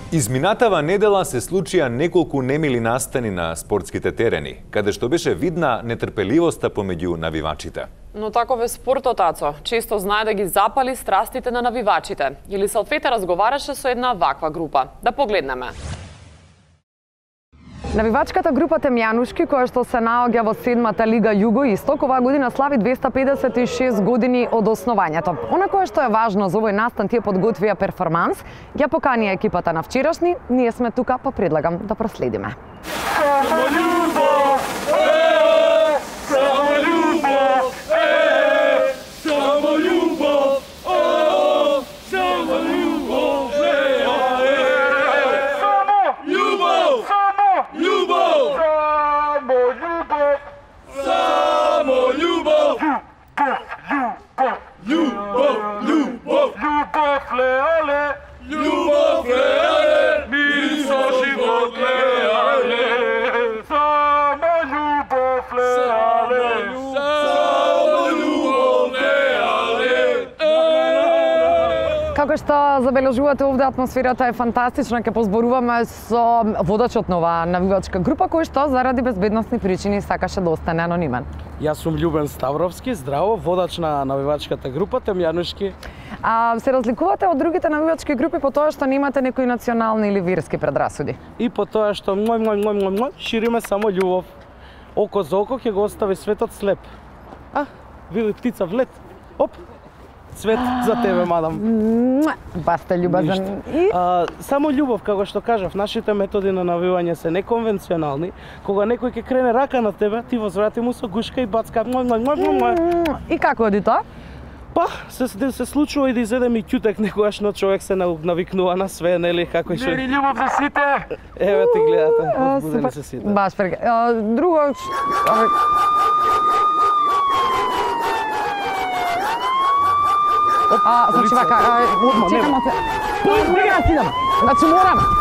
Изминатава недела се случија неколку немили настани на спортските терени, каде што беше видна нетрпеливоста помеѓу навивачите. Но таков е спортот, Ацо. Често знае да ги запали страстите на навивачите. Или Салфета разговараше со една ваква група. Да погледнеме. Навивачката група Темјанушки, која што се наоѓа во 7-та лига Југо-Исток, оваа година слави 256 години од основањето. Она кое што е важно за овој настан, тие подготвија перформанс, ја поканија екипата на вчерашни, ние сме тука, па предлагам да проследиме. Како што забележувате овде, атмосферата е фантастична, ќе позборуваме со водачот на оваа навивачка група, кој што заради безбедносни причини сакаше да остане анонимен. Јас сум Љубен Ставровски, здраво, водач на навивачката група Темјанушки. Се разликувате од другите навивачки групи по тоа што немате некои национални или верски предрасуди? И по тоа што шириме само љубов. Око за око ќе го остави светот слеп. Види птица в лет. Оп. Цвет за тебе, мадам. Бас сте љубазен. Само љубов, како што кажав, нашите методи на навивање се неконвенционални. Кога некој ќе крене рака на тебе, ти возврати му со гушка и бацка. И како оди тоа? Па, се случува и да изедем и ќутек некогаш, но човек се навикнува на све, нели, како и што... Нели љубов за сите! Еве ти гледате, возбудени се сите. Баш друго... Значи вака, чекам од се... Значи морам!